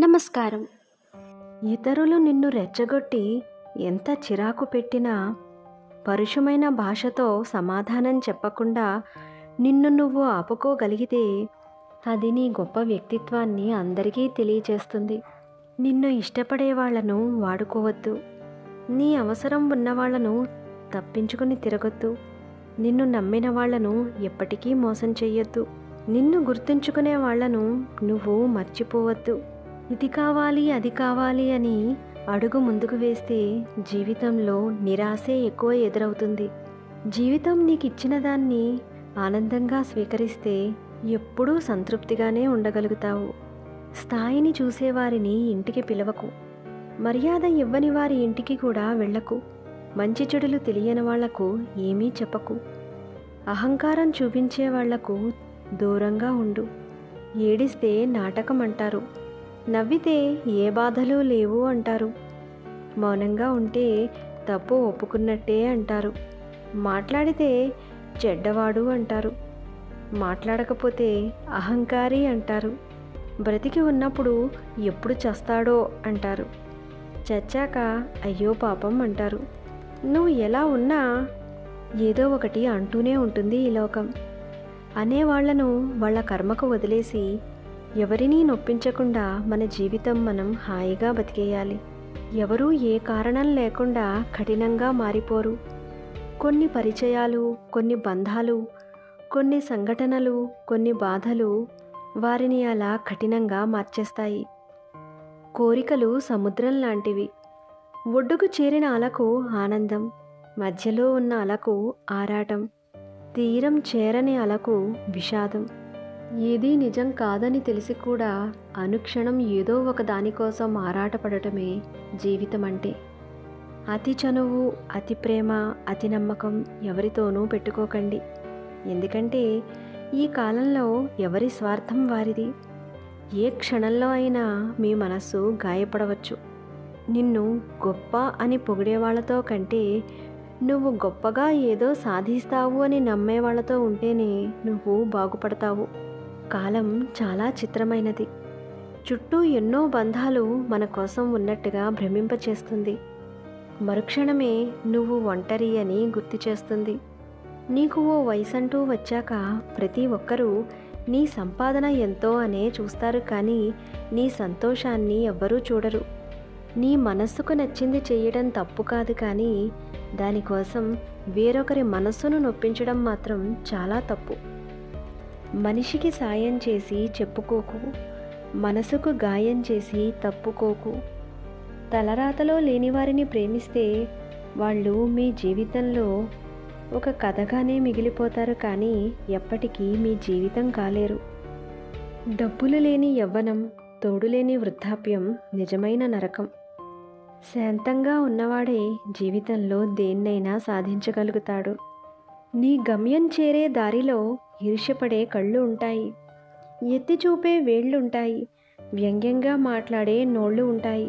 నమస్కారం. ఇతరులు నిన్ను రెచ్చగొట్టి ఎంత చిరాకు పెట్టినా పరుషమైన భాషతో సమాధానం చెప్పకుండా నిన్ను నువ్వు ఆపుకోగలిగితే అది నీ గొప్ప వ్యక్తిత్వాన్ని అందరికీ తెలియచేస్తుంది. నిన్ను ఇష్టపడే వాళ్ళను వాడుకోవద్దు. నీ అవసరం ఉన్నవాళ్లను తప్పించుకుని తిరగొద్దు. నిన్ను నమ్మిన వాళ్లను ఎప్పటికీ మోసం చెయ్యొద్దు. నిన్ను గుర్తుంచుకునే వాళ్లను నువ్వు మర్చిపోవద్దు. ఇది కావాలి అది కావాలి అని అడుగు ముందుకు వేస్తే జీవితంలో నిరాశే ఎక్కువ ఎదురవుతుంది. జీవితం నీకు ఇచ్చిన దాన్ని ఆనందంగా స్వీకరిస్తే ఎప్పుడూ సంతృప్తిగానే ఉండగలుగుతావు. స్థాయిని చూసేవారిని ఇంటికి పిలవకు. మర్యాద ఇవ్వని వారి ఇంటికి కూడా వెళ్ళకు. మంచి చెడులు తెలియని వాళ్లకు ఏమీ చెప్పకు. అహంకారం చూపించే వాళ్లకు దూరంగా ఉండు. ఏడిస్తే నాటకం అంటారు. నవ్వితే ఏ బాధలు లేవు అంటారు. మౌనంగా ఉంటే తప్పు ఒప్పుకున్నట్టే అంటారు. మాట్లాడితే చెడ్డవాడు అంటారు. మాట్లాడకపోతే అహంకారి అంటారు. బ్రతికి ఉన్నప్పుడు ఎప్పుడు చస్తాడో అంటారు. చచ్చాక అయ్యో పాపం అంటారు. నువ్వు ఎలా ఉన్నా ఏదో ఒకటి అంటూనే ఉంటుంది ఈ లోకం. అనేవాళ్లను వాళ్ళ కర్మకు వదిలేసి ఎవరినీ నొప్పించకుండా మన జీవితం మనం హాయిగా బతికేయాలి. ఎవరూ ఏ కారణం లేకుండా కఠినంగా మారిపోరు. కొన్ని పరిచయాలు, కొన్ని బంధాలు, కొన్ని సంఘటనలు, కొన్ని బాధలు వారిని అలా కఠినంగా మార్చేస్తాయి. కోరికలు సముద్రం లాంటివి. ఒడ్డుకు చేరిన అలకు ఆనందం, మధ్యలో ఉన్న అలకు ఆరాటం, తీరం చేరని అలకు విషాదం. ఏదీ నిజం కాదని తెలిసి కూడా అనుక్షణం ఏదో ఒక దానికోసం ఆరాటపడటమే జీవితం అంటే. అతి చనువు, అతి ప్రేమ, అతి నమ్మకం ఎవరితోనూ పెట్టుకోకండి. ఎందుకంటే ఈ కాలంలో ఎవరి స్వార్థం వారిది. ఏ క్షణంలో అయినా మీ మనస్సు గాయపడవచ్చు. నిన్ను గొప్ప అని పొగిడేవాళ్లతో కంటే నువ్వు గొప్పగా ఏదో సాధిస్తావు అని నమ్మేవాళ్లతో ఉంటేనే నువ్వు బాగుపడతావు. కాలం చాలా చిత్రమైనది. చుట్టూ ఎన్నో బంధాలు మన కోసం ఉన్నట్టుగా భ్రమింపచేస్తుంది. మరుక్షణమే నువ్వు ఒంటరి అని గుర్తు చేస్తుంది. నీకు ఓ వయసంటూ వచ్చాక ప్రతి ఒక్కరూ నీ సంపాదన ఎంతో అనే చూస్తారు, కానీ నీ సంతోషాన్ని ఎవ్వరూ చూడరు. నీ మనస్సుకు నచ్చింది చేయడం తప్పు కాదు, కానీ దానికోసం వేరొకరి మనస్సును నొప్పించడం మాత్రం చాలా తప్పు. మనిషికి సాయం చేసి చెప్పుకోకు. మనసుకు గాయం చేసి తప్పుకోకు. తలరాతలో లేని వారిని ప్రేమిస్తే వాళ్ళు మీ జీవితంలో ఒక కథగానే మిగిలిపోతారు, కానీ ఎప్పటికీ మీ జీవితం కాలేరు. డబ్బులు లేని యవ్వనం, తోడులేని వృద్ధాప్యం నిజమైన నరకం. శాంతంగా ఉన్నవాడే జీవితంలో దేన్నైనా సాధించగలుగుతాడు. నీ గమ్యం చేరే దారిలో ఈర్ష్యపడే కళ్ళు ఉంటాయి. ఎత్తి చూపే వేళ్లుంటాయి. వ్యంగ్యంగా మాట్లాడే నోళ్ళు ఉంటాయి.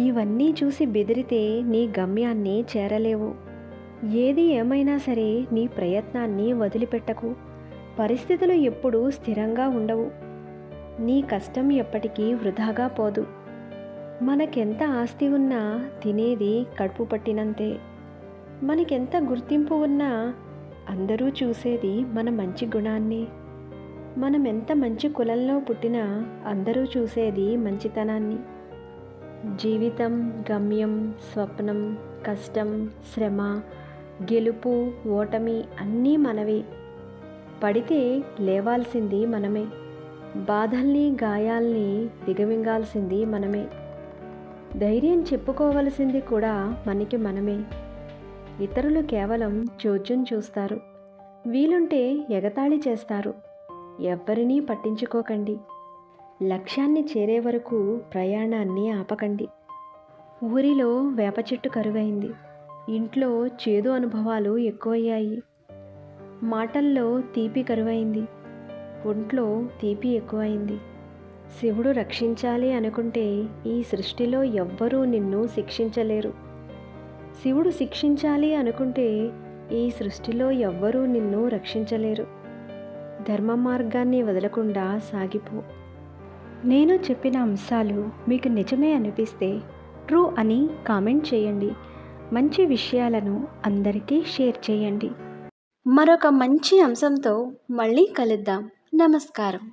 ఇవన్నీ చూసి బెదిరితే నీ గమ్యాన్ని చేరలేవు. ఏది ఏమైనా సరే నీ ప్రయత్నాన్ని వదిలిపెట్టకు. పరిస్థితులు ఎప్పుడూ స్థిరంగా ఉండవు. నీ కష్టం ఎప్పటికీ వృధాగా పోదు. మనకెంత ఆస్తి ఉన్నా తినేది కడుపు పట్టినంతే. మనకెంత గుర్తింపు ఉన్నా అందరూ చూసేది మన మంచి గుణాన్ని. మనం ఎంత మంచి కులంలో పుట్టినా అందరూ చూసేది మంచితనాన్ని. జీవితం, గమ్యం, స్వప్నం, కష్టం, శ్రమ, గెలుపు, ఓటమి అన్నీ మనవే. పడితే లేవాల్సింది మనమే. బాధల్ని, గాయాల్ని దిగమింగాల్సింది మనమే. ధైర్యం చెప్పుకోవలసింది కూడా మనకి మనమే. ఇతరులు కేవలం చోద్యం చూస్తారు. వీలుంటే ఎగతాళి చేస్తారు. ఎవ్వరినీ పట్టించుకోకండి. లక్ష్యాన్ని చేరే వరకు ప్రయాణాన్ని ఆపకండి. ఊరిలో వేప చెట్టు కరువైంది. ఇంట్లో చేదు అనుభవాలు ఎక్కువయ్యాయి. మాటల్లో తీపి కరువైంది. ఒంట్లో తీపి ఎక్కువైంది. శివుడు రక్షించాలి అనుకుంటే ఈ సృష్టిలో ఎవ్వరూ నిన్ను శిక్షించలేరు. శివుడు శిక్షించాలి అనుకుంటే ఈ సృష్టిలో ఎవ్వరూ నిన్ను రక్షించలేరు. ధర్మ మార్గాన్ని వదలకుండా సాగిపో. నేను చెప్పిన అంశాలు మీకు నిజమే అనిపిస్తే ట్రూ అని కామెంట్ చేయండి. మంచి విషయాలను అందరికీ షేర్ చేయండి. మరొక మంచి అంశంతో మళ్ళీ కలుద్దాం. నమస్కారం.